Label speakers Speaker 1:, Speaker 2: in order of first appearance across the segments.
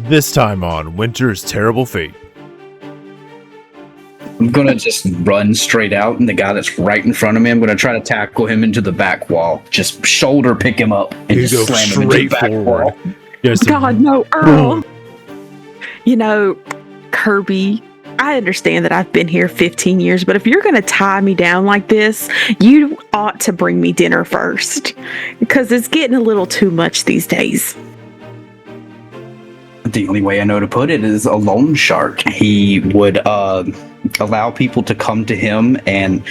Speaker 1: This time on Winter's Terrible Fate.
Speaker 2: I'm gonna just run straight out, and the guy that's right in front of me, I'm gonna try to tackle him into the back wall. Just shoulder pick him up and
Speaker 1: You
Speaker 2: just
Speaker 1: go
Speaker 2: slam him into the
Speaker 1: straight
Speaker 2: back
Speaker 1: forward.
Speaker 2: wall.
Speaker 1: Yes,
Speaker 3: God, no, Earl. You know, Kirby, I understand that I've been here 15 years, but if you're going to tie me down like this, you ought to bring me dinner first, because it's getting a little too much these days.
Speaker 2: The only way I know to put it is a loan shark. He would allow people to come to him and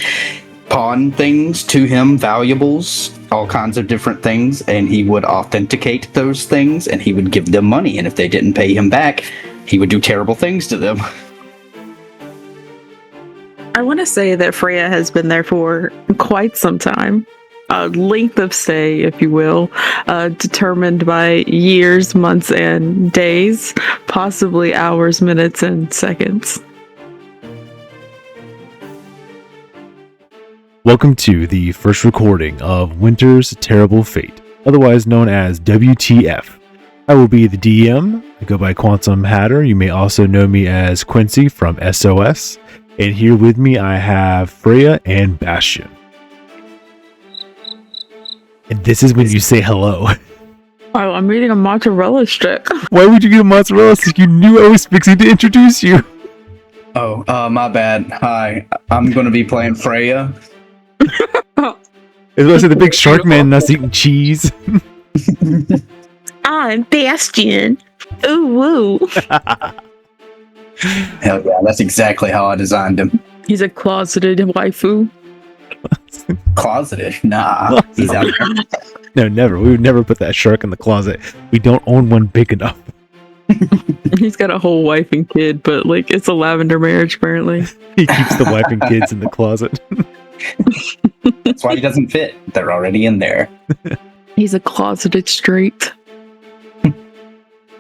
Speaker 2: pawn things to him, valuables, all kinds of different things, and he would authenticate those things, and he would give them money, and if they didn't pay him back, he would do terrible things to them.
Speaker 3: I want to say that Freya has been there for quite some time. A length of stay, if you will, determined by years, months, and days, possibly hours, minutes, and seconds.
Speaker 1: Welcome to the first recording of Winter's Terrible Fate, otherwise known as WTF. I will be the DM. I go by QuantumHatter. You may also know me as Quincy from SOS. And here with me I have Freya and Bastion. And this is when you say hello.
Speaker 3: Oh, I'm eating a mozzarella stick.
Speaker 1: Why would you get a mozzarella stick? You knew I was fixing to introduce you.
Speaker 2: Oh, my bad. Hi, I'm gonna be playing Freya.
Speaker 1: It was the big shark man that's eating cheese.
Speaker 3: I'm Bastion. Ooh, woo.
Speaker 2: Hell yeah, that's exactly how I designed him.
Speaker 3: He's a closeted waifu.
Speaker 2: Closeted? Nah, he's out there.
Speaker 1: No, never. We would never put that shark in the closet. We don't own one big enough.
Speaker 3: He's got a whole wife and kid, but like it's a lavender marriage apparently.
Speaker 1: He keeps the wife and kids in the closet.
Speaker 2: That's why he doesn't fit. They're already in there.
Speaker 3: He's a closeted straight.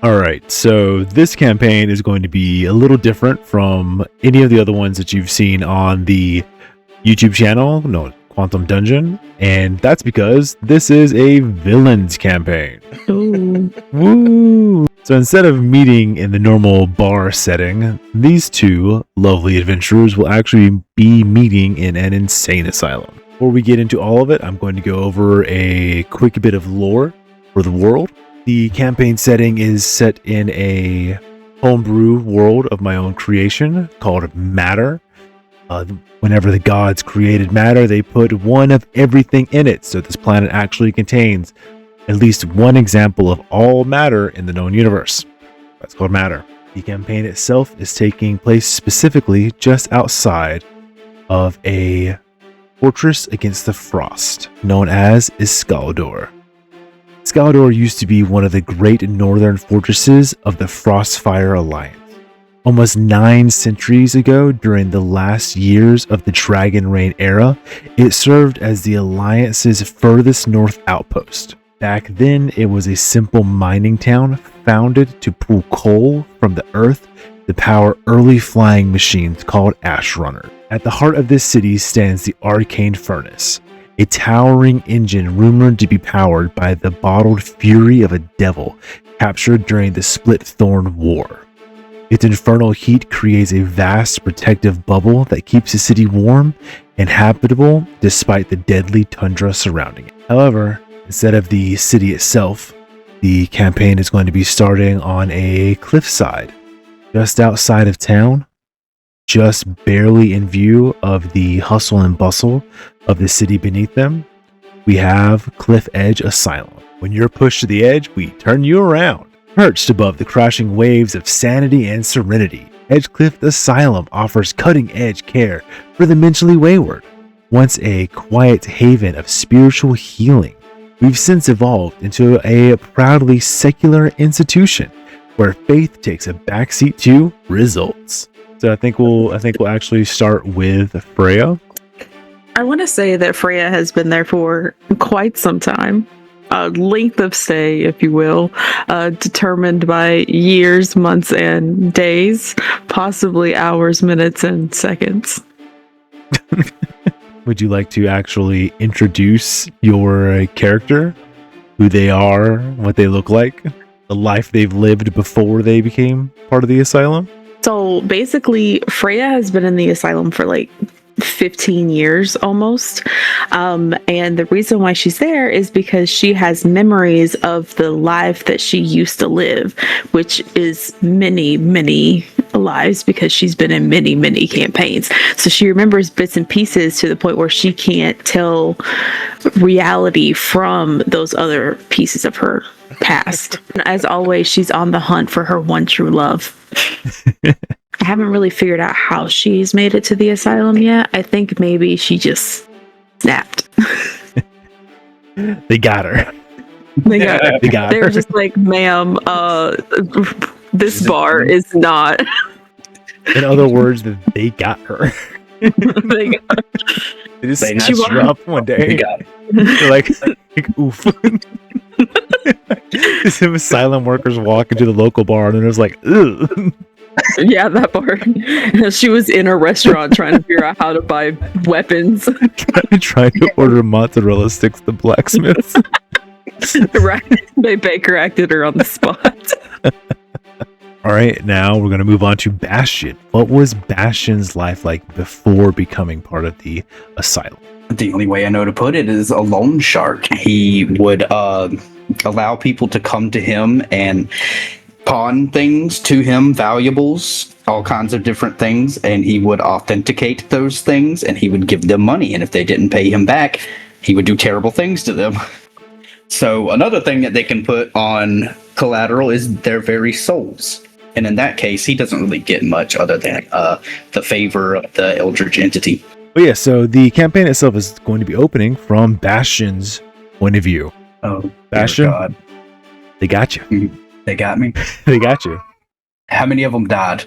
Speaker 1: All right, so this campaign is going to be a little different from any of the other ones that you've seen on the YouTube channel, no, Quantum Dungeon, and that's because this is a villains campaign.
Speaker 3: Ooh.
Speaker 1: Woo! So instead of meeting in the normal bar setting, these two lovely adventurers will actually be meeting in an insane asylum. Before we get into all of it, I'm going to go over a quick bit of lore for the world. The campaign setting is set in a homebrew world of my own creation called Matter. Whenever the gods created matter, they put one of everything in it, so this planet actually contains at least one example of all matter in the known universe. That's called Matter. The campaign itself is taking place specifically just outside of a fortress against the frost, known as Iskaldor. Iskaldor used to be one of the great northern fortresses of the Frostfire Alliance. Almost 9 centuries ago, during the last years of the Dragon Reign era, it served as the Alliance's furthest north outpost. Back then, it was a simple mining town founded to pull coal from the earth to power early flying machines called Ash Runner. At the heart of this city stands the Arcane Furnace, a towering engine rumored to be powered by the bottled fury of a devil captured during the Split Thorn War. Its infernal heat creates a vast protective bubble that keeps the city warm and habitable despite the deadly tundra surrounding it. However, instead of the city itself, the campaign is going to be starting on a cliffside just outside of town, just barely in view of the hustle and bustle of the city beneath them. We have Cliff Edge Asylum. When you're pushed to the edge, we turn you around. Perched above the crashing waves of sanity and serenity, EdgeCliff Asylum offers cutting-edge care for the mentally wayward. Once a quiet haven of spiritual healing, we've since evolved into a proudly secular institution where faith takes a backseat to results. So I think we'll actually start with Freya.
Speaker 3: I want to say that Freya has been there for quite some time. A length of stay, if you will, determined by years, months, and days, possibly hours, minutes, and seconds.
Speaker 1: Would you like to actually introduce your character, who they are, what they look like? the life they've lived before they became part of the asylum?
Speaker 3: So basically, Freya has been in the asylum for like 15 years almost. And the reason why she's there is because she has memories of the life that she used to live, which is many, many lives because she's been in many, many campaigns. So she remembers bits and pieces to the point where she can't tell reality from those other pieces of her past. As always, she's on the hunt for her one true love. I haven't really figured out how she's made it to the asylum yet. I think maybe she just snapped.
Speaker 1: They got her.
Speaker 3: They got her.
Speaker 1: They got
Speaker 3: They
Speaker 1: her.
Speaker 3: were just like, ma'am, this bar is not.
Speaker 1: In other words, they got her.
Speaker 3: They got
Speaker 1: They just
Speaker 2: They
Speaker 1: snatched
Speaker 3: not-
Speaker 1: her up one day.
Speaker 2: We got it.
Speaker 1: They're like oof. Some asylum workers walk into the local bar and they're just like, ugh.
Speaker 3: Yeah, that part. She was in a restaurant trying to figure out how to buy weapons.
Speaker 1: Trying to order mozzarella sticks at the blacksmiths.
Speaker 3: Right. They Baker acted her on the spot.
Speaker 1: All right, now we're going to move on to Bastion. What was Bastion's life like before becoming part of the asylum?
Speaker 2: The only way I know to put it is a loan shark. He would allow people to come to him and pawn things to him, valuables, all kinds of different things, and he would authenticate those things and he would give them money. And if they didn't pay him back, he would do terrible things to them. So another thing that they can put on collateral is their very souls. And in that case, he doesn't really get much other than the favor of the Eldritch entity.
Speaker 1: But yeah, so the campaign itself is going to be opening from Bastion's point of view.
Speaker 2: Oh, dear
Speaker 1: Bastion?
Speaker 2: God.
Speaker 1: They got you.
Speaker 2: They got me.
Speaker 1: They got you.
Speaker 2: How many of them died?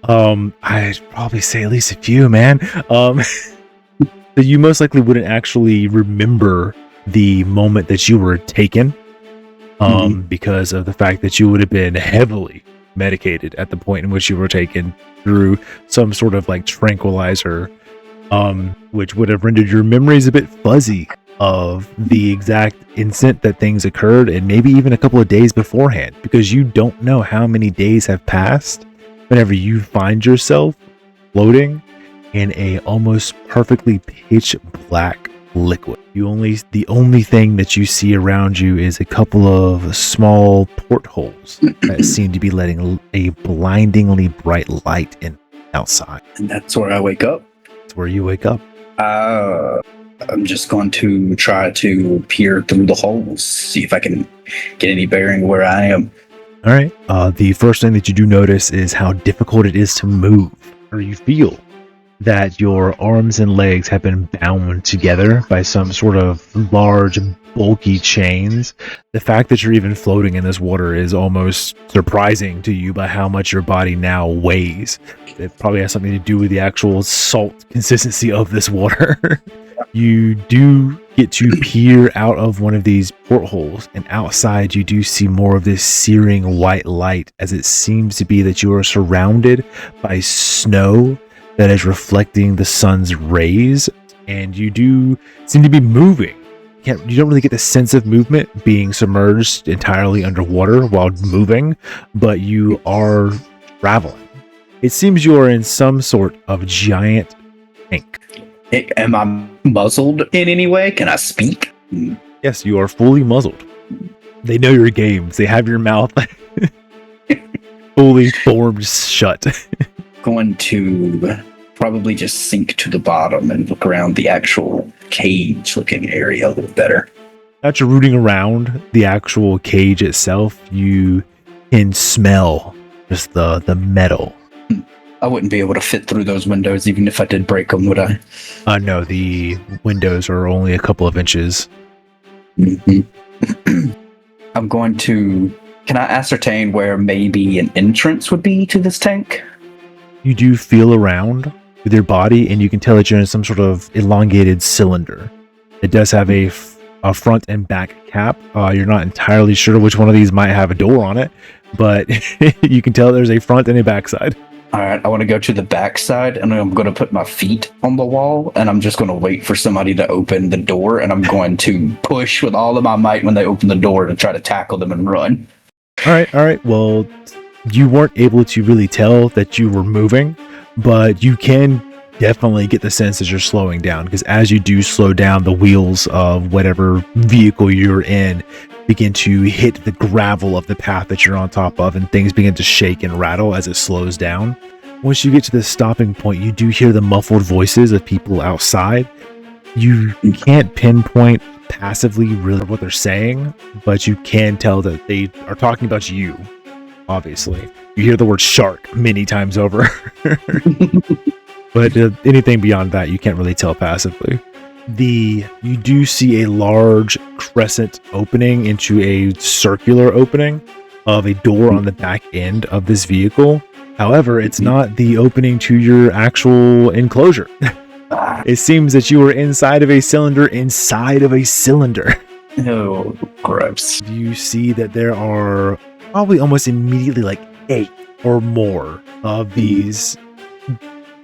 Speaker 1: I'd probably say at least a few, man. That you most likely wouldn't actually remember the moment that you were taken, because of the fact that you would have been heavily medicated at the point in which you were taken through some sort of like tranquilizer, which would have rendered your memories a bit fuzzy of the exact instant that things occurred, and maybe even a couple of days beforehand, because you don't know how many days have passed whenever you find yourself floating in a almost perfectly pitch black liquid. The only thing that you see around you is a couple of small portholes that seem to be letting a blindingly bright light in outside.
Speaker 2: And that's where I wake up.
Speaker 1: That's where you wake up.
Speaker 2: I'm just going to try to peer through the holes, see if I can get any bearing where I am.
Speaker 1: All right. The first thing that you do notice is how difficult it is to move, or you feel that your arms and legs have been bound together by some sort of large, bulky chains. The fact that you're even floating in this water is almost surprising to you by how much your body now weighs. It probably has something to do with the actual salt consistency of this water. You do get to peer out of one of these portholes, and outside you do see more of this searing white light, as it seems to be that you are surrounded by snow that is reflecting the sun's rays, and you do seem to be moving. You don't really get the sense of movement being submerged entirely underwater while moving, but you are traveling. It seems you are in some sort of giant tank.
Speaker 2: Am I muzzled in any way? Can I speak?
Speaker 1: Yes, you are fully muzzled. They know your games. They have your mouth fully formed shut.
Speaker 2: Going to probably just sink to the bottom and look around the actual cage looking area a little better.
Speaker 1: After rooting around the actual cage itself, you can smell just the metal.
Speaker 2: I wouldn't be able to fit through those windows even if I did break them, would I?
Speaker 1: No, the windows are only a couple of inches.
Speaker 2: I'm going to... Can I ascertain where maybe an entrance would be to this tank?
Speaker 1: You do feel around with your body, and you can tell that you're in some sort of elongated cylinder. It does have a front and back cap. You're not entirely sure which one of these might have a door on it, but you can tell there's a front and a back side.
Speaker 2: All right, I want to go to the back side, and I'm going to put my feet on the wall, and I'm just going to wait for somebody to open the door, and I'm going to push with all of my might when they open the door to try to tackle them and run.
Speaker 1: All right. Well, you weren't able to really tell that you were moving, but you can definitely get the sense that you're slowing down, because as you do slow down, the wheels of whatever vehicle you're in begin to hit the gravel of the path that you're on top of, and things begin to shake and rattle as it slows down. Once you get to the stopping point, you do hear the muffled voices of people outside. You can't pinpoint passively really what they're saying, but you can tell that they are talking about you, obviously. You hear the word shark many times over. But anything beyond that, you can't really tell passively. You do see a large crescent opening into a circular opening of a door on the back end of this vehicle. However, it's not the opening to your actual enclosure. It seems that you are inside of a cylinder inside of a cylinder.
Speaker 2: Oh, gross.
Speaker 1: You see that there are probably almost immediately like 8 or more of these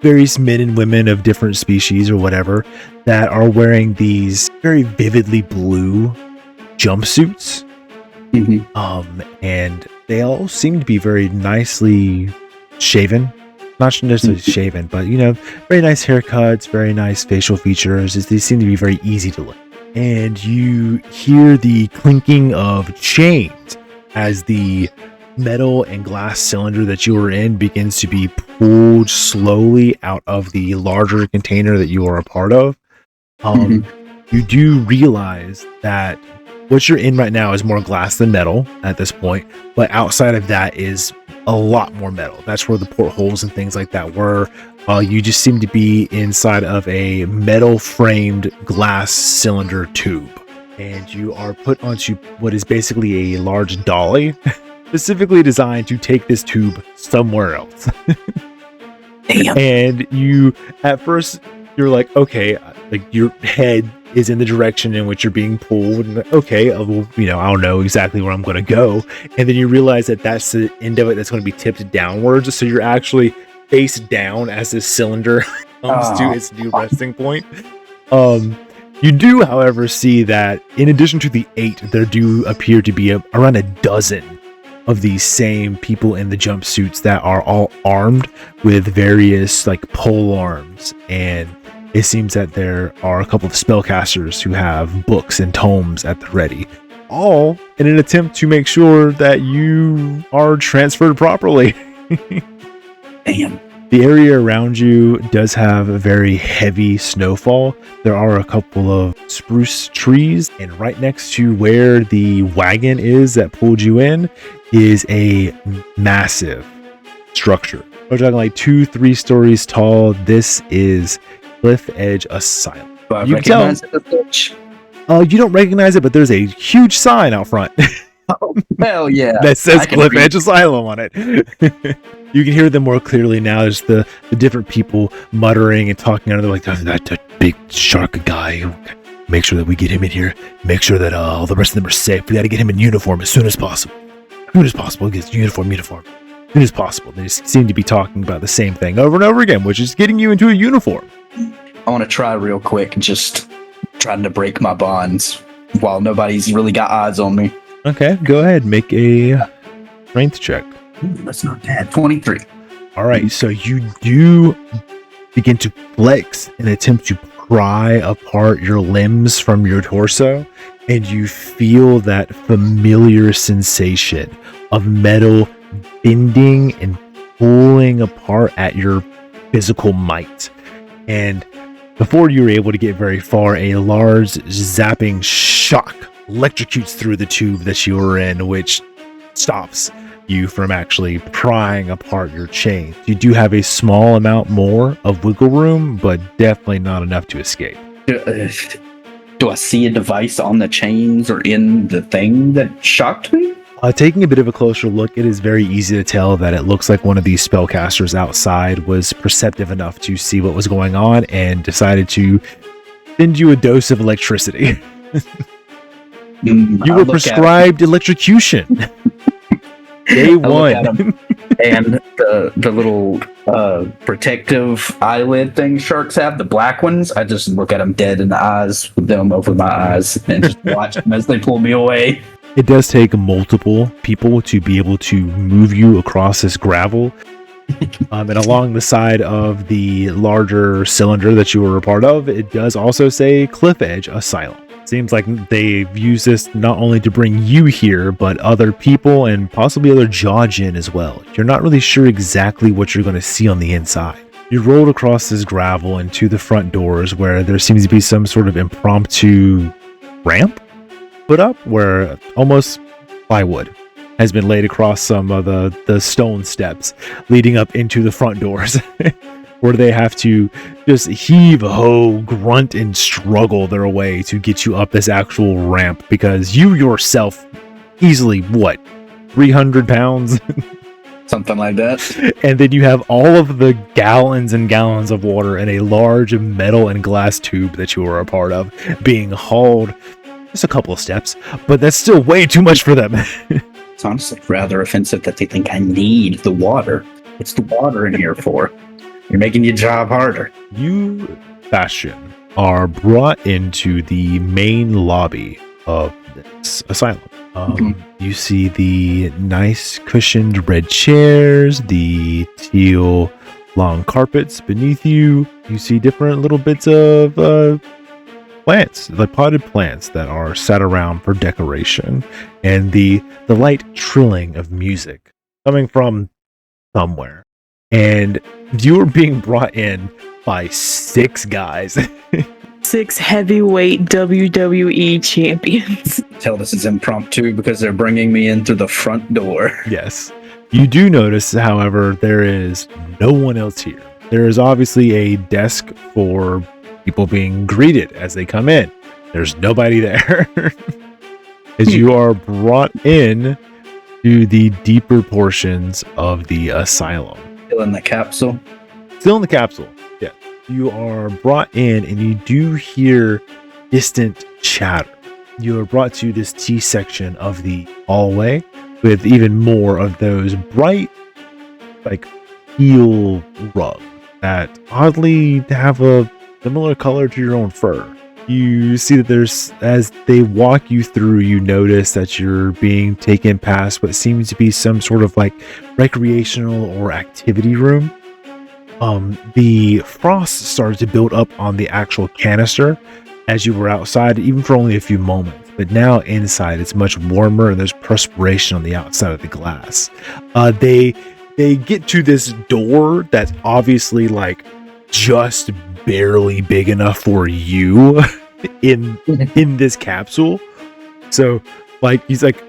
Speaker 1: various men and women of different species or whatever that are wearing these very vividly blue jumpsuits. And they all seem to be very nicely shaven. Not necessarily shaven, but very nice haircuts, very nice facial features. They seem to be very easy to look. And you hear the clinking of chains as the metal and glass cylinder that you were in begins to be pulled slowly out of the larger container that you are a part of. You do realize that what you're in right now is more glass than metal at this point, but outside of that is a lot more metal. That's where the portholes and things like that were. You just seem to be inside of a metal framed glass cylinder tube, and you are put onto what is basically a large dolly specifically designed to take this tube somewhere else.
Speaker 2: Damn.
Speaker 1: And you, at first, you're like, okay, like your head is in the direction in which you're being pulled, and okay, well, I'll know exactly where I'm going to go. And then you realize that that's the end of it that's going to be tipped downwards, so you're actually face down as this cylinder comes to its new resting point. You do, however, see that in addition to the 8, there do appear to be around a dozen of these same people in the jumpsuits that are all armed with various like pole arms, and it seems that there are a couple of spellcasters who have books and tomes at the ready, all in an attempt to make sure that you are transferred properly.
Speaker 2: Damn.
Speaker 1: The area around you does have a very heavy snowfall. There are a couple of spruce trees, and right next to where the wagon is that pulled you in is a massive structure. We're talking like 2-3 stories tall. This is Cliff Edge Asylum.
Speaker 2: Do I
Speaker 1: You can tell-
Speaker 2: recognize the bitch?
Speaker 1: You don't recognize it, but there's a huge sign out front
Speaker 2: Oh, hell yeah.
Speaker 1: that says
Speaker 2: I can
Speaker 1: Cliff
Speaker 2: read.
Speaker 1: Edge Asylum on it. You can hear them more clearly now. There's the different people muttering and talking under, like, that big shark guy. Make sure that we get him in here. Make sure that all the rest of them are safe. We got to get him in uniform as soon as possible. As soon as possible. Get uniform. As soon as possible. They just seem to be talking about the same thing over and over again, which is getting you into a uniform.
Speaker 2: I want to try real quick, just trying to break my bonds while nobody's really got eyes on me.
Speaker 1: Okay, go ahead. Make a strength check.
Speaker 2: Ooh, that's not bad. 23.
Speaker 1: All right, so you do begin to flex and attempt to pry apart your limbs from your torso, and you feel that familiar sensation of metal bending and pulling apart at your physical might. And before you were able to get very far, a large zapping shock electrocutes through the tube that you were in, which stops you from actually prying apart your chain. You do have a small amount more of wiggle room, but definitely not enough to escape.
Speaker 2: Do I see a device on the chains or in the thing that shocked me?
Speaker 1: Taking a bit of a closer look, it is very easy to tell that it looks like one of these spellcasters outside was perceptive enough to see what was going on and decided to send you a dose of electricity. You were prescribed electrocution. Day one.
Speaker 2: And the little protective eyelid thing sharks have, the black ones, I just look at them dead in the eyes with them over my eyes and just watch them as they pull me away.
Speaker 1: It does take multiple people to be able to move you across this gravel. And along the side of the larger cylinder that you were a part of, it does also say Cliff Edge Asylum. Seems like they've used this not only to bring you here, but other people and possibly other Jawjin as well. You're not really sure exactly what you're going to see on the inside. You rolled across this gravel into the front doors where there seems to be some sort of impromptu ramp put up where almost plywood has been laid across some of the stone steps leading up into the front doors where they have to just heave ho, grunt, and struggle their way to get you up this actual ramp because you yourself easily, 300 pounds?
Speaker 2: Something like that.
Speaker 1: And then you have all of the gallons and gallons of water in a large metal and glass tube that you were a part of being hauled just a couple of steps, but that's still way too much for them.
Speaker 2: It's honestly rather offensive that they think I need the water. What's the water in here for? You're making your job harder.
Speaker 1: You, Bastion, are brought into the main lobby of this asylum. You see the nice cushioned red chairs, the teal long carpets beneath you. You see different little bits of plants, like potted plants that are set around for decoration, and the light trilling of music coming from somewhere. And you are being brought in by 6 guys.
Speaker 3: 6 heavyweight WWE champions.
Speaker 2: Tell this is impromptu because they're bringing me in through the front door.
Speaker 1: Yes. You do notice, however, there is no one else here. There is obviously a desk for people being greeted as they come in. There's nobody there. As you are brought in to the deeper portions of the asylum.
Speaker 2: Still in the capsule.
Speaker 1: Still in the capsule, yeah. You are brought in and you do hear distant chatter. You are brought to this T section of the hallway with even more of those bright, like, teal rugs that oddly have a similar color to your own fur. You see that there's, as they walk you through, you notice that you're being taken past what seems to be some sort of like recreational or activity room. The frost started to build up on the actual canister as you were outside, even for only a few moments. But now inside it's much warmer and there's perspiration on the outside of the glass. They get to this door that's obviously like just barely big enough for you in this capsule. So like he's like,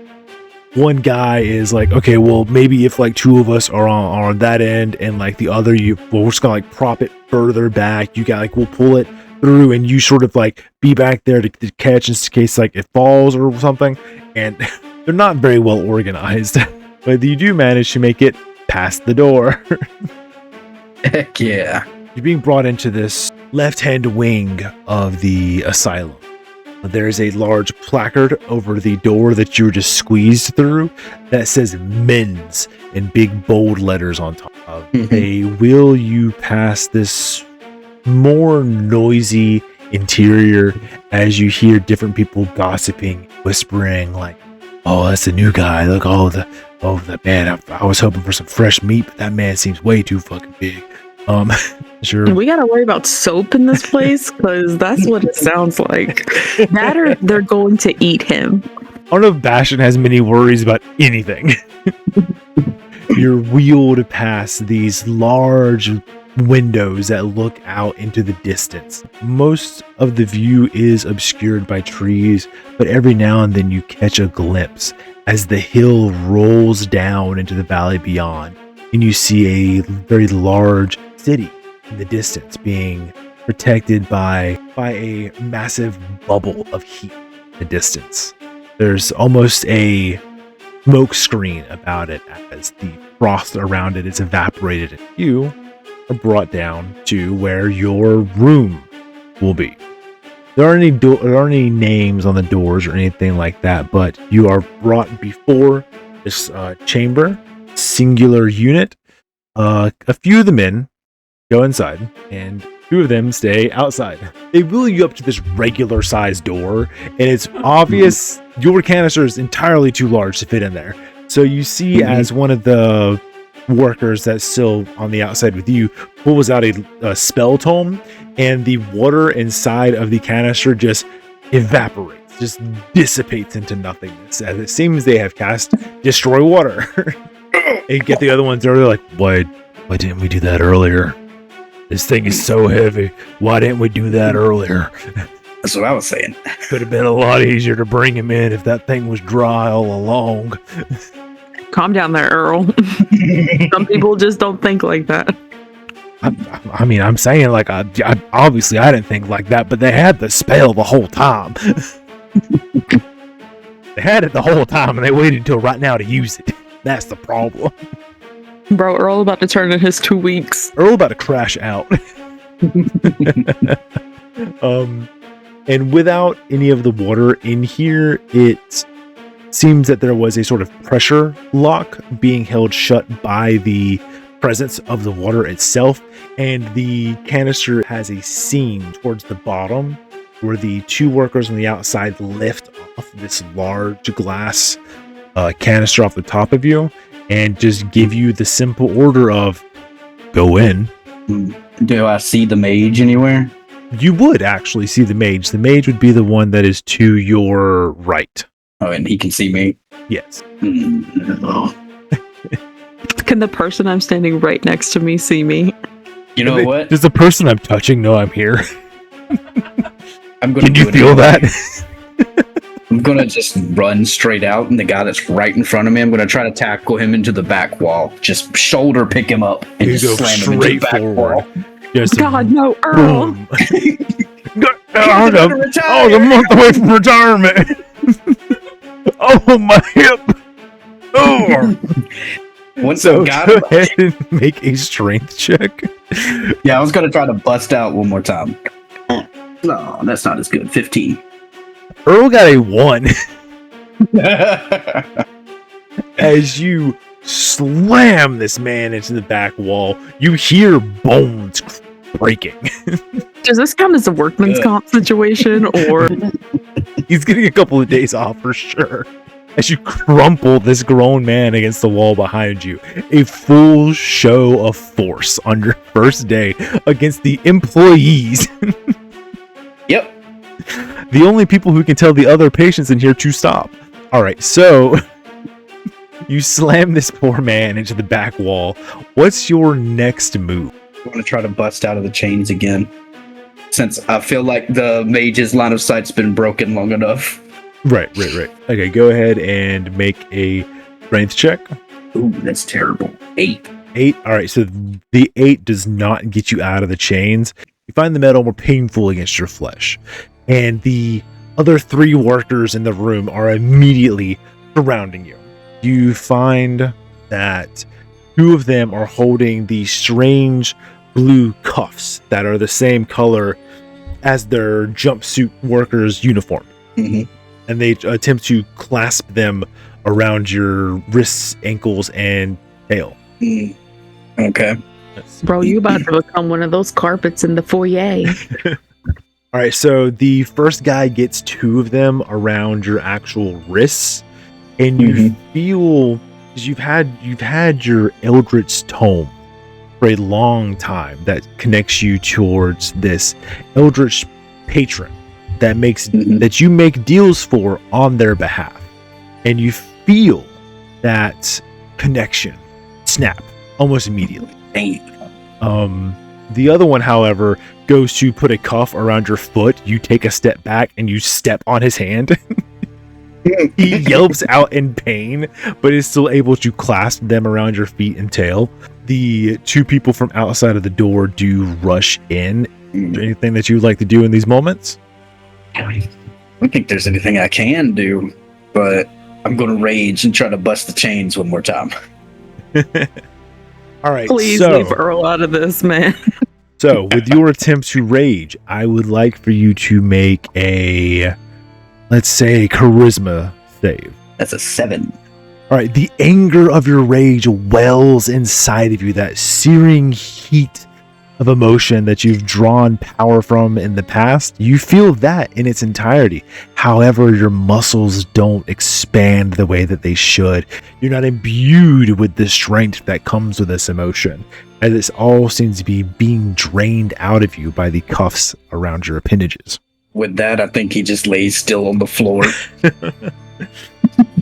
Speaker 1: one guy is like, okay, well maybe if like 2 of us are on that end and like the other, we're just gonna like prop it further back. You got like, we'll pull it through and you sort of like be back there to catch in case like it falls or something. And they're not very well organized, but you do manage to make it past the door.
Speaker 2: Heck yeah.
Speaker 1: You're being brought into this left-hand wing of the asylum. There's a large placard over the door that you were just squeezed through that says men's in big bold letters on top of. They wheel you past this more noisy interior as you hear different people gossiping, whispering like, oh, that's a new guy. Look, the man, I was hoping for some fresh meat, but that man seems way too fucking big. Sure.
Speaker 3: We gotta worry about soap in this place because that's what it sounds like. That or they're going to eat him.
Speaker 1: I don't know if Bastion has many worries about anything. You're wheeled past these large windows that look out into the distance. Most of the view is obscured by trees, but every now and then you catch a glimpse as the hill rolls down into the valley beyond, and you see a very large city in the distance being protected by a massive bubble of heat in the distance. There's almost a smoke screen about it as the frost around it is evaporated, and you are brought down to where your room will be. There aren't any names on the doors or anything like that, but you are brought before this chamber, singular unit. A few of the men go inside, and Two of them stay outside. They wheel you up to this regular sized door, and it's obvious your canister is entirely too large to fit in there. So you see as one of the workers that's still on the outside with you pulls out a spell tome, and the water inside of the canister just evaporates, just dissipates into nothingness, as it seems they have cast Destroy Water. And get the other ones there, they're like, why didn't we do that earlier? This thing is so heavy. Why didn't we do that earlier?
Speaker 2: That's what I was saying.
Speaker 1: Could have been a lot easier to bring him in if that thing was dry all along.
Speaker 3: Calm down there, Earl. Some people just don't think like that.
Speaker 1: I mean, I'm saying, like, I obviously I didn't think like that, but they had the spell the whole time. They had it the whole time, and they waited until right now to use it. That's the problem.
Speaker 3: Bro, Earl about to turn in his 2 weeks.
Speaker 1: Earl about to crash out. And without any of the water in here, it seems that there was a sort of pressure lock being held shut by the presence of the water itself, and the canister has a seam towards the bottom where the two workers on the outside lift off this large glass canister off the top of you and just give you the simple order of go in.
Speaker 2: Do I see the mage anywhere?
Speaker 1: You would actually see the mage. The mage would be the one that is to your right.
Speaker 2: Oh, and he can see me?
Speaker 1: Yes.
Speaker 2: Oh.
Speaker 3: Can the person I'm standing right next to me see me?
Speaker 2: You know what?
Speaker 1: Does the person I'm touching know I'm here?
Speaker 2: I'm gonna
Speaker 1: Can you feel that?
Speaker 2: I'm gonna just run straight out, and the guy that's right in front of me, I'm gonna try to tackle him into the back wall. Just shoulder pick him up and
Speaker 1: You
Speaker 2: just
Speaker 1: go
Speaker 2: slam him into the
Speaker 1: straight
Speaker 2: back
Speaker 1: forward.
Speaker 2: wall.
Speaker 1: Just
Speaker 3: God, no, Earl.
Speaker 1: boom. I was a month away from retirement. Oh, my hip. Oh.
Speaker 2: Once
Speaker 1: So
Speaker 2: I got
Speaker 1: go
Speaker 2: him,
Speaker 1: ahead and make a strength check.
Speaker 2: yeah, I was gonna try to bust out one more time. No, that's not as good. 15.
Speaker 1: Earl got a 1 as you slam this man into the back wall. You hear bones breaking.
Speaker 3: Does this count as a workman's comp situation, or
Speaker 1: He's getting a couple of days off for sure. As you crumple this grown man against the wall behind you, a full show of force on your first day against the employees.
Speaker 2: Yep.
Speaker 1: The only people who can tell the other patients in here to stop. All right, so you slam this poor man into the back wall. What's your next move?
Speaker 2: I'm gonna try to bust out of the chains again, since I feel like the mage's line of sight's been broken long enough.
Speaker 1: Right. Okay, go ahead and make a strength check.
Speaker 2: Ooh, that's terrible. 8.
Speaker 1: 8. All right, so the 8 does not get you out of the chains. You find the metal more painful against your flesh, and the other 3 workers in the room are immediately surrounding you. You find that 2 of them are holding these strange blue cuffs that are the same color as their jumpsuit workers' uniform.
Speaker 2: Mm-hmm.
Speaker 1: And they attempt to clasp them around your wrists, ankles, and tail.
Speaker 2: Okay.
Speaker 3: bro, you about to become one of those carpets in the foyer?
Speaker 1: All right, so the first guy gets 2 of them around your actual wrists, and you feel, because you've had your Eldritch Tome for a long time that connects you towards this Eldritch patron that makes that you make deals for on their behalf, and you feel that connection snap almost immediately. The other one, however, goes to put a cuff around your foot. You take a step back and you step on his hand. He yelps out in pain, but is still able to clasp them around your feet and tail. The 2 people from outside of the door do rush in. Is there anything that you would like to do in these moments?
Speaker 2: I don't think there's anything I can do, but I'm going to rage and try to bust the chains one more time.
Speaker 1: All right.
Speaker 3: Please leave Earl out of this, man.
Speaker 1: So, with your attempt to rage, I would like for you to make a, let's say, charisma save.
Speaker 2: That's a 7.
Speaker 1: All right. The anger of your rage wells inside of you. That searing heat of emotion that you've drawn power from in the past, you feel that in its entirety. However, your muscles don't expand the way that they should. You're not imbued with the strength that comes with this emotion, as this all seems to be being drained out of you by the cuffs around your appendages.
Speaker 2: With that, I think he just lays still on the floor.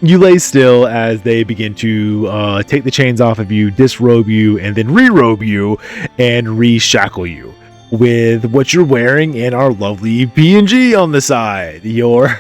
Speaker 1: You lay still as they begin to take the chains off of you, disrobe you, and then re-robe you and reshackle you with what you're wearing in our lovely PNG on the side, your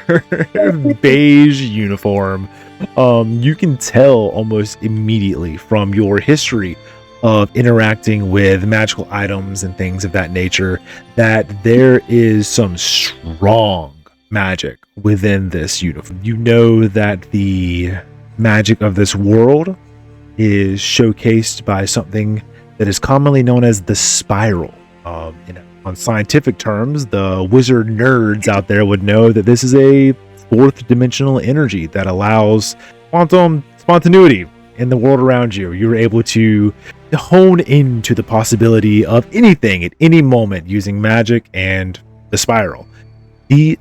Speaker 1: beige uniform. You can tell almost immediately from your history of interacting with magical items and things of that nature that there is some strong magic within this uniform. You know that the magic of this world is showcased by something that is commonly known as the spiral. On scientific terms, the wizard nerds out there would know that this is a fourth dimensional energy that allows quantum spontaneity in the world around you. You're able to hone into the possibility of anything at any moment using magic and the spiral.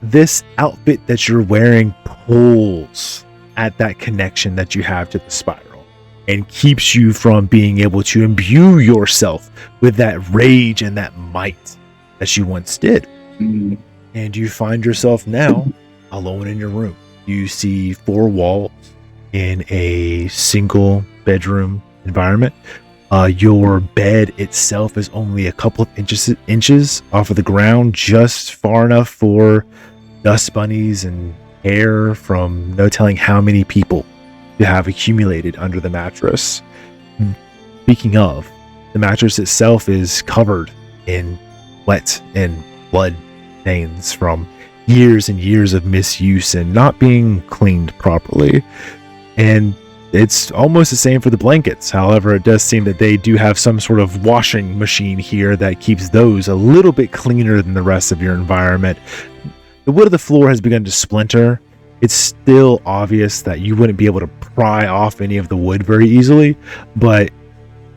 Speaker 1: This outfit that you're wearing pulls at that connection that you have to the spiral and keeps you from being able to imbue yourself with that rage and that might that you once did. And you find yourself now alone in your room. You see 4 walls in a single bedroom environment. Your bed itself is only a couple of inches off of the ground, just far enough for dust bunnies and hair from no telling how many people to have accumulated under the mattress. Speaking of, the mattress itself is covered in sweat and blood stains from years and years of misuse and not being cleaned properly. And it's almost the same for the blankets. However, it does seem that they do have some sort of washing machine here that keeps those a little bit cleaner than the rest of your environment. The wood of the floor has begun to splinter. It's still obvious that you wouldn't be able to pry off any of the wood very easily, but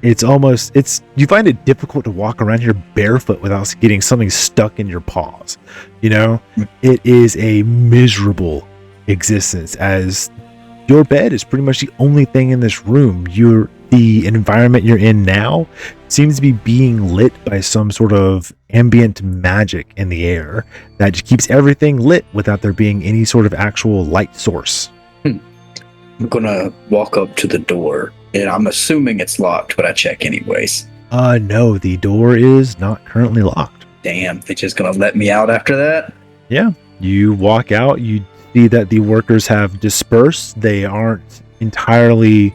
Speaker 1: you find it difficult to walk around here barefoot without getting something stuck in your paws. You know, it is a miserable existence, as your bed is pretty much the only thing in this room. The environment you're in now seems to be being lit by some sort of ambient magic in the air that just keeps everything lit without there being any sort of actual light source.
Speaker 2: I'm gonna walk up to the door, and I'm assuming it's locked, but I check anyways.
Speaker 1: No, the door is not currently locked.
Speaker 2: Damn, they just gonna let me out after that?
Speaker 1: Yeah, you walk out, you see that the workers have dispersed. They aren't entirely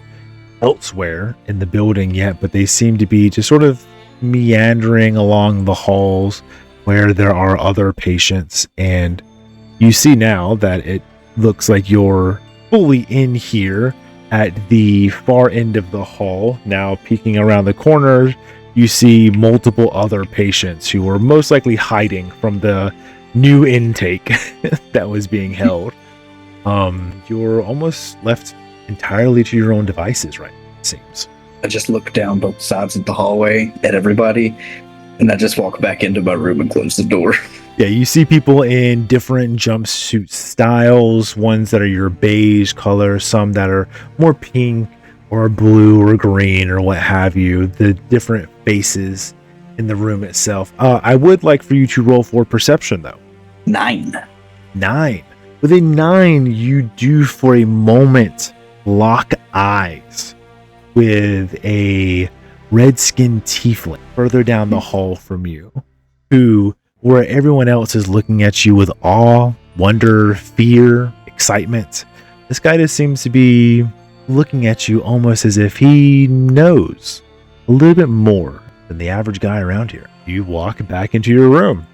Speaker 1: elsewhere in the building yet, but they seem to be just sort of meandering along the halls where there are other patients. And you see now that it looks like you're fully in here at the far end of the hall. Now peeking around the corner, you see multiple other patients who are most likely hiding from the new intake that was being held. You're almost left entirely to your own devices, right? It seems.
Speaker 2: I just look down both sides of the hallway at everybody, and I just walk back into my room and close the door.
Speaker 1: Yeah, you see people in different jumpsuit styles, ones that are your beige color, some that are more pink or blue or green or what have you, the different faces in the room itself. I would like for you to roll for perception, though.
Speaker 2: 9.
Speaker 1: With a 9, you do for a moment lock eyes with a red-skinned tiefling further down the hall from you, where everyone else is looking at you with awe, wonder, fear, excitement. This guy just seems to be looking at you almost as if he knows a little bit more than the average guy around here. You walk back into your room.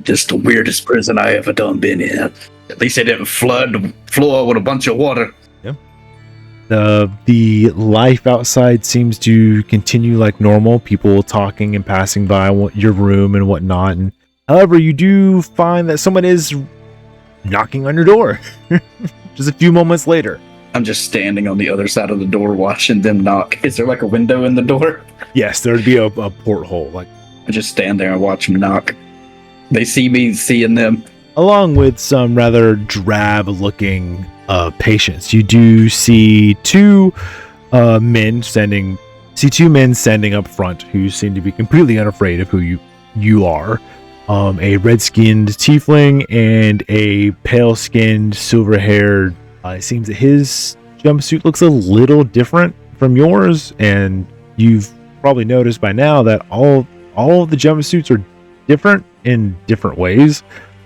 Speaker 2: Just the weirdest prison I ever done been in. At least they didn't flood the floor with a bunch of water.
Speaker 1: Yeah. The life outside seems to continue like normal. People talking and passing by your room and whatnot. And however, you do find that someone is knocking on your door just a few moments later.
Speaker 2: I'm just standing on the other side of the door watching them knock. Is there like a window in the door?
Speaker 1: Yes, there'd be a porthole. Like,
Speaker 2: I just stand there and watch them knock. They see me seeing them.
Speaker 1: along with some rather drab-looking patients, you do see two men standing up front who seem to be completely unafraid of who you are. A red-skinned tiefling and a pale-skinned, silver-haired. It seems that his jumpsuit looks a little different from yours, and you've probably noticed by now that all of the jumpsuits are different in different ways.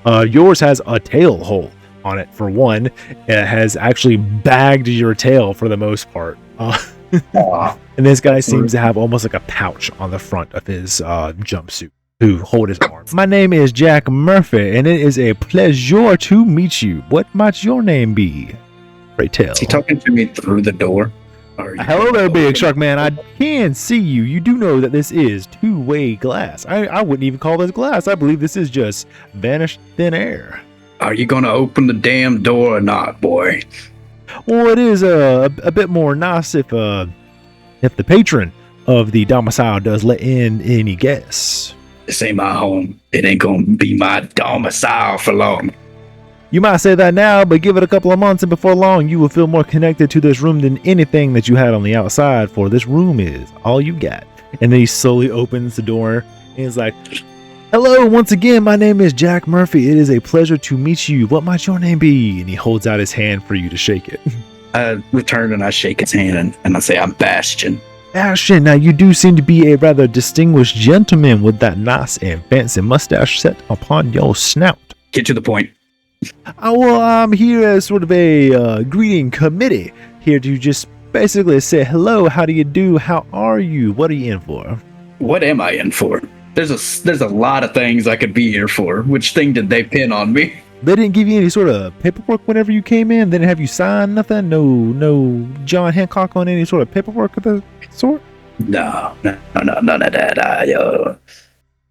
Speaker 1: Yours has a tail hole on it for one. It has actually bagged your tail for the most part. And this guy seems to have almost like a pouch on the front of his jumpsuit to hold his arm. My name is Jack Murphy, and it is a pleasure to meet you. What might your name be? Pray tell.
Speaker 2: Is he talking to me through the door?
Speaker 1: Hello there, Big Shark Man. I can see you. You do know that this is two-way glass. I wouldn't even call this glass. I believe this is just vanished thin air.
Speaker 2: Are you going to open the damn door or not, boy?
Speaker 1: Well, it is a bit more nice if the patron of the domicile does let in any guests.
Speaker 2: This ain't my home. It ain't going to be my domicile for long.
Speaker 1: You might say that now, but give it a couple of months and before long you will feel more connected to this room than anything that you had on the outside, for this room is all you got. And then he slowly opens the door and he's like, hello, once again, my name is Jack Murphy. It is a pleasure to meet you. What might your name be? And he holds out his hand for you to shake it.
Speaker 2: I return and I shake his hand and I say, I'm Bastion.
Speaker 1: Bastion, now you do seem to be a rather distinguished gentleman with that nice and fancy mustache set upon your snout.
Speaker 2: Get to the point.
Speaker 1: Well, I'm here as sort of a greeting committee, here to just basically say hello, how do you do, how are you, what are you in for?
Speaker 2: What am I in for? There's a lot of things I could be here for. Which thing did they pin on me?
Speaker 1: They didn't give you any sort of paperwork whenever you came in? They didn't have you sign nothing? No John Hancock on any sort of paperwork of the sort?
Speaker 2: No, none of that.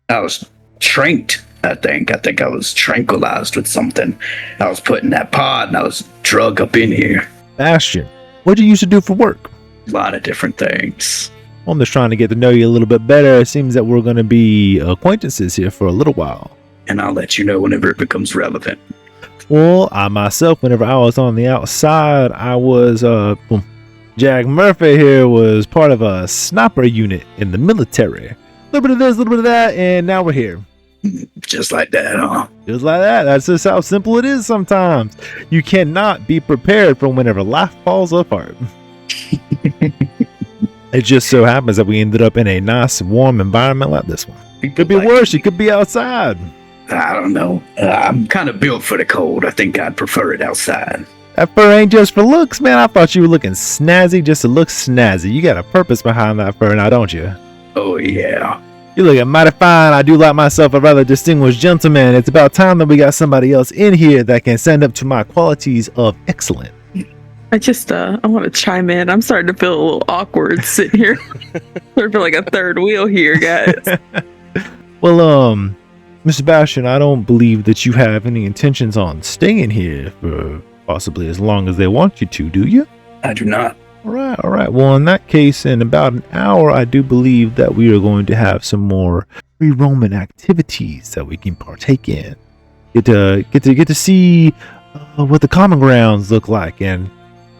Speaker 2: I was tranked. I think I was tranquilized with something. I was put in that pod and I was drug up in here.
Speaker 1: Bastion, what do you used to do for work?
Speaker 2: A lot of different things.
Speaker 1: Well, I'm just trying to get to know you a little bit better. It seems that we're going to be acquaintances here for a little while.
Speaker 2: And I'll let you know whenever it becomes relevant.
Speaker 1: Well, I myself, whenever I was on the outside, I was, Jack Murphy here was part of a sniper unit in the military. A little bit of this, a little bit of that, and now we're here.
Speaker 2: Just like that, huh?
Speaker 1: Just like that. That's just how simple it is sometimes. You cannot be prepared for whenever life falls apart. It just so happens that we ended up in a nice, warm environment like this one. It could be worse. You could be outside.
Speaker 2: I don't know. I'm kind of built for the cold. I think I'd prefer it outside.
Speaker 1: That fur ain't just for looks, man. I thought you were looking snazzy just to look snazzy. You got a purpose behind that fur now, don't you?
Speaker 2: Oh, yeah.
Speaker 1: You looking mighty fine. I do like myself a rather distinguished gentleman. It's about time that we got somebody else in here that can stand up to my qualities of excellent.
Speaker 3: I want to chime in. I'm starting to feel a little awkward sitting here. I feel like a third wheel here, guys.
Speaker 1: Well, Mr. Bastion, I don't believe that you have any intentions on staying here for possibly as long as they want you to, do you?
Speaker 2: I do not.
Speaker 1: All right. Well, in that case, in about an hour, I do believe that we are going to have some more free roaming activities that we can partake in. Get to see what the common grounds look like, and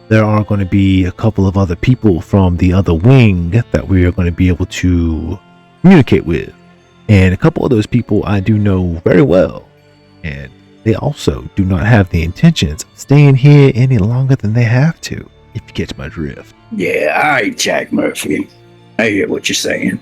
Speaker 1: there are going to be a couple of other people from the other wing that we are going to be able to communicate with, and a couple of those people I do know very well, and they also do not have the intentions of staying here any longer than they have to. If you catch my drift.
Speaker 2: Yeah, all right, Jack Murphy. I hear what you're saying.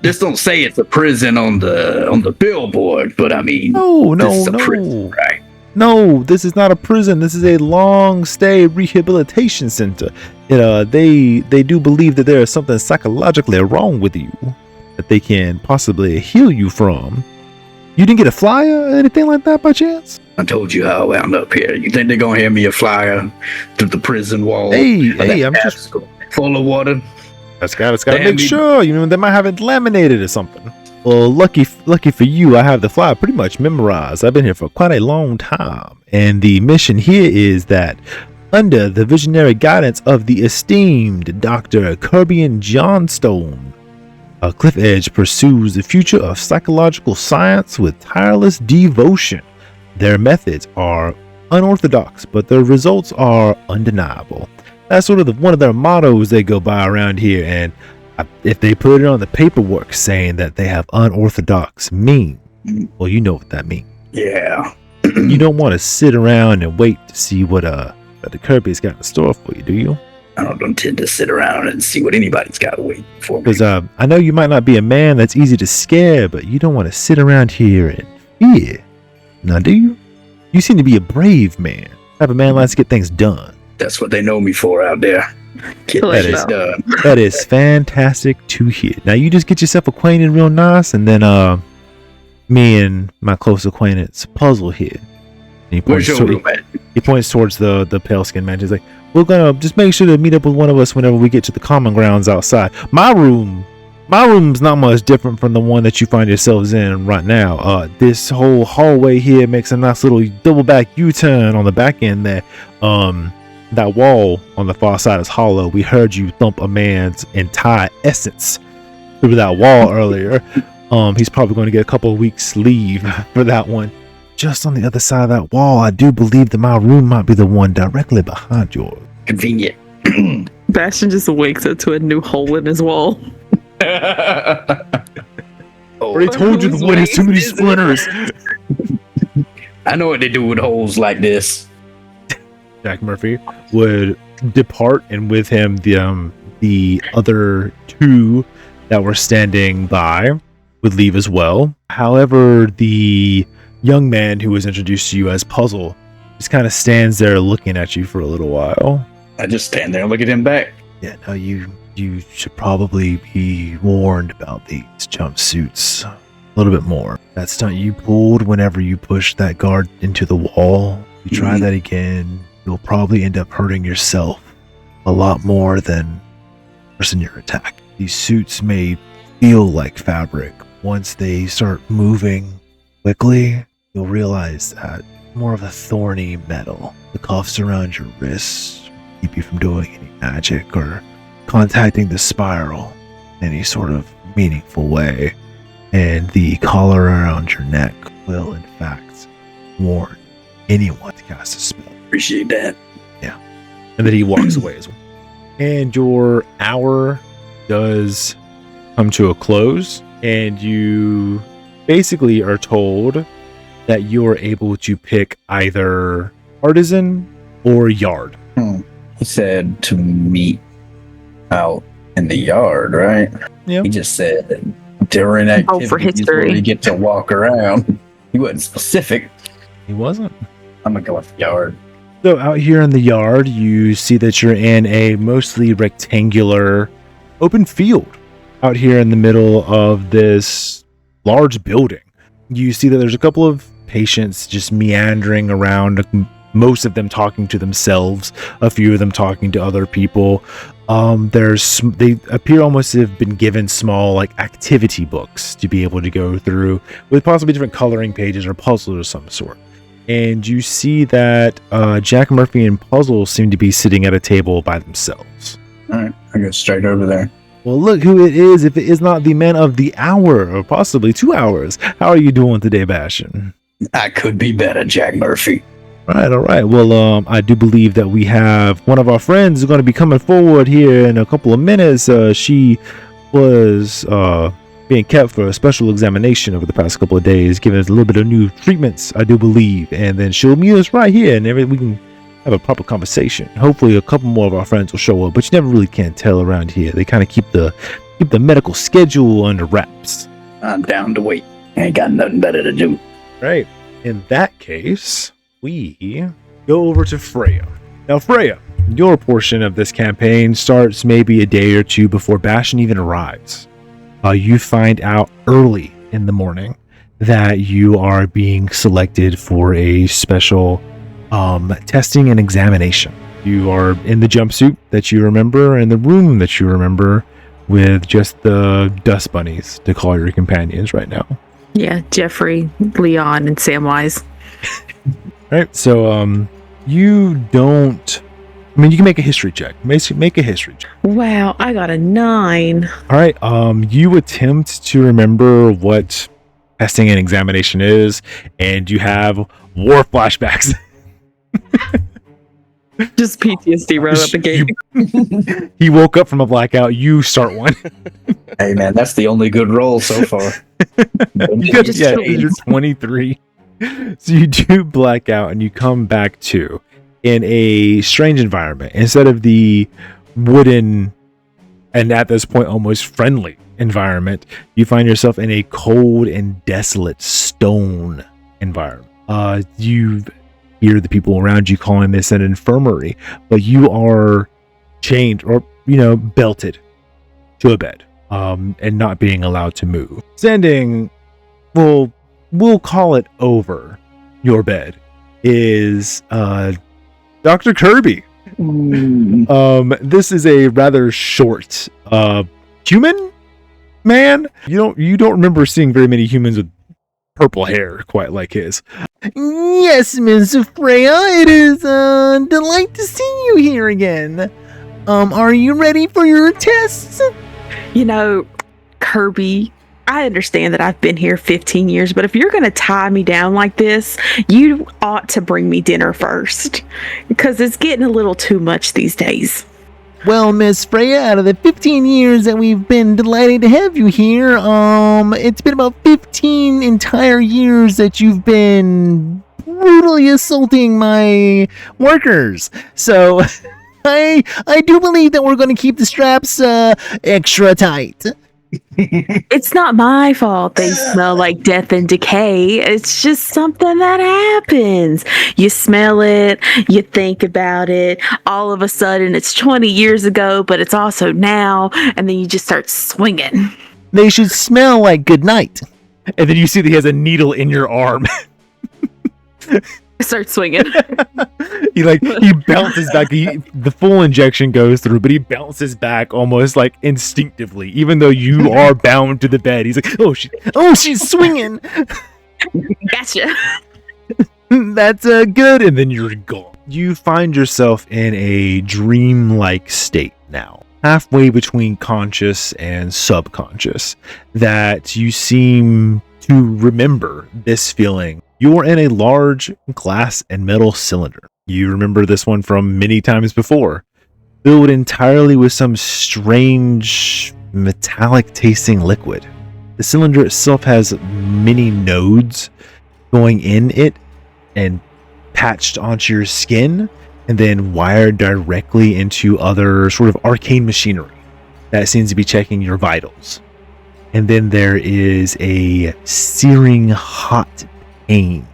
Speaker 2: Just don't say it's a prison on the billboard, but I mean, this is a prison, right?
Speaker 1: No, this is not a prison. This is a long stay rehabilitation center. They do believe that there is something psychologically wrong with you that they can possibly heal you from. You didn't get a flyer or anything like that by chance?
Speaker 2: I told you how I wound up here. You think they're gonna hand me a flyer through the prison wall?
Speaker 1: Hey, I'm just
Speaker 2: full of water.
Speaker 1: That's gotta make sure. You know, they might have it laminated or something. Well, lucky for you, I have the flyer pretty much memorized. I've been here for quite a long time, and the mission here is that under the visionary guidance of the esteemed Dr. Kirby Johnstone. Cliff Edge pursues the future of psychological science with tireless devotion. Their methods are unorthodox, but their results are undeniable. That's sort of one of their mottos they go by around here, and if they put it on the paperwork saying that they have unorthodox mean, well, you know what that means.
Speaker 2: Yeah.
Speaker 1: You don't want to sit around and wait to see what the Kirby's got in store for you, do you?
Speaker 2: I don't tend to sit around and see what anybody's got to wait for me.
Speaker 1: Because I know you might not be a man that's easy to scare, but you don't want to sit around here and fear. Now, do you? You seem to be a brave man. Type of man likes to get things done.
Speaker 2: That's what they know me for out there. Get things done.
Speaker 1: That is fantastic to hear. Now, you just get yourself acquainted real nice, and then me and my close acquaintance Puzzle here. And
Speaker 2: Where's your room at?
Speaker 1: He points towards the pale skinned man. He's like, we're gonna just make sure to meet up with one of us whenever we get to the common grounds outside. My room's not much different from the one that you find yourselves in right now. This whole hallway here makes a nice little double back U-turn on the back end there. That wall on the far side is hollow. We heard you thump a man's entire essence through that wall earlier. He's probably going to get a couple of weeks leave for that one. Just on the other side of that wall, I do believe that my room might be the one directly behind yours.
Speaker 2: Convenient.
Speaker 3: Bastion just wakes up to a new hole in his wall.
Speaker 1: I already told you the wood has too many splinters.
Speaker 2: I know what they do with holes like this.
Speaker 1: Jack Murphy would depart, and with him the other two that were standing by would leave as well. However, the young man who was introduced to you as Puzzle just kind of stands there looking at you for a little while.
Speaker 2: I just stand there and look at him back.
Speaker 1: Yeah, no, you should probably be warned about these jumpsuits a little bit more. That stunt you pulled whenever you pushed that guard into the wall, you try that again, you'll probably end up hurting yourself a lot more than the person you're attacking. These suits may feel like fabric. Once they start moving quickly, you'll realize that more of a thorny metal. The cuffs around your wrists keep you from doing any magic or contacting the spiral in any sort of meaningful way. And the collar around your neck will, in fact, warn anyone to cast a spell.
Speaker 2: Appreciate that.
Speaker 1: Yeah. And then he walks away as well. And your hour does come to a close, and you basically are told that you are able to pick either artisan or yard.
Speaker 2: He said to meet out in the yard, right?
Speaker 1: Yeah.
Speaker 2: He just said during activities
Speaker 3: for history.
Speaker 2: where you get to walk around. He wasn't specific.
Speaker 1: He wasn't.
Speaker 2: I'm gonna go with the yard.
Speaker 1: So out here in the yard, you see that you're in a mostly rectangular open field out here in the middle of this large building. You see that there's a couple of patients just meandering around, most of them talking to themselves, a few of them talking to other people. They appear almost to have been given small like activity books to be able to go through with possibly different coloring pages or puzzles of some sort. And you see that Jack Murphy and Puzzle seem to be sitting at a table by themselves.
Speaker 2: All right, I go straight over there.
Speaker 1: Well, look who it is, if it is not the man of the hour, or possibly 2 hours. How are you doing today, Bastion?
Speaker 2: I could be better, Jack Murphy.
Speaker 1: All right. Well, I do believe that we have one of our friends is going to be coming forward here in a couple of minutes. She was being kept for a special examination over the past couple of days, giving us a little bit of new treatments, I do believe. And then she'll meet us right here, and we can have a proper conversation. Hopefully a couple more of our friends will show up, but you never really can tell around here. They kind of keep the medical schedule under wraps.
Speaker 2: I'm down to wait. Ain't got nothing better to do.
Speaker 1: Right. In that case, we go over to Freya. Now, Freya, your portion of this campaign starts maybe a day or two before Bastion even arrives. You find out early in the morning that you are being selected for a special testing and examination. You are in the jumpsuit that you remember and the room that you remember with just the dust bunnies to call your companions right now.
Speaker 3: Yeah, Jeffrey, Leon, and Samwise.
Speaker 1: Right, so you don't I mean, you can make a history check. Make a history check.
Speaker 3: Wow, I got a 9.
Speaker 1: All right. You attempt to remember what testing and examination is, and you have war flashbacks.
Speaker 3: Just PTSD right up the gate.
Speaker 1: He woke up from a blackout. You start one.
Speaker 2: Hey man, that's the only good roll so far.
Speaker 1: You're 23. So you do black out and you come back to in a strange environment. Instead of the wooden and at this point almost friendly environment, you find yourself in a cold and desolate stone environment. You hear the people around you calling this an infirmary, but you are chained or belted to a bed and not being allowed to move. Standing, we'll call it over your bed, is Dr. Kirby. This is a rather short human man. You don't remember seeing very many humans with purple hair quite like his. Yes, Miss Freya, it is a delight to see you here again. Are you ready for your tests?
Speaker 3: Kirby, I understand that I've been here 15 years, but if you're going to tie me down like this, you ought to bring me dinner first, because it's getting a little too much these days.
Speaker 1: Well, Miss Freya, out of the 15 years that we've been delighted to have you here, it's been about 15 entire years that you've been brutally assaulting my workers. So I do believe that we're going to keep the straps extra tight.
Speaker 3: It's not my fault they smell like death and decay. It's just something that happens. You smell it, you think about it, all of a sudden it's 20 years ago, but it's also now, and then you just start swinging.
Speaker 1: They should smell like good night. And then you see that he has a needle in your arm.
Speaker 3: Start swinging.
Speaker 1: he bounces back. The full injection goes through, but he bounces back almost like instinctively, even though you are bound to the bed. He's like, she's swinging.
Speaker 3: Gotcha.
Speaker 1: That's good. And then you're gone. You find yourself in a dreamlike state now, halfway between conscious and subconscious, that you seem to remember this feeling. You're in a large glass and metal cylinder. You remember this one from many times before. Filled entirely with some strange metallic tasting liquid. The cylinder itself has many nodes going in it and patched onto your skin and then wired directly into other sort of arcane machinery that seems to be checking your vitals. And then there is a searing hot pain.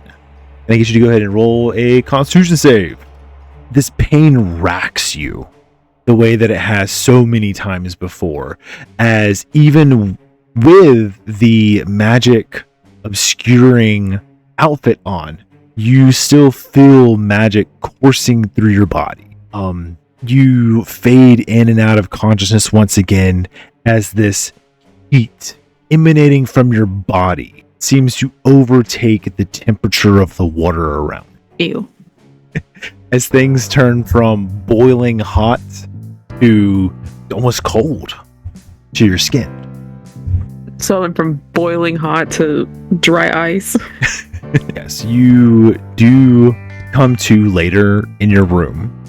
Speaker 1: And I get you to go ahead and roll a Constitution save. This pain racks you the way that it has so many times before, as even with the magic obscuring outfit on, you still feel magic coursing through your body. You fade in and out of consciousness once again as this heat emanating from your body seems to overtake the temperature of the water around.
Speaker 3: Ew.
Speaker 1: As things turn from boiling hot to almost cold to your skin.
Speaker 3: So I went from boiling hot to dry ice.
Speaker 1: Yes, you do come to later in your room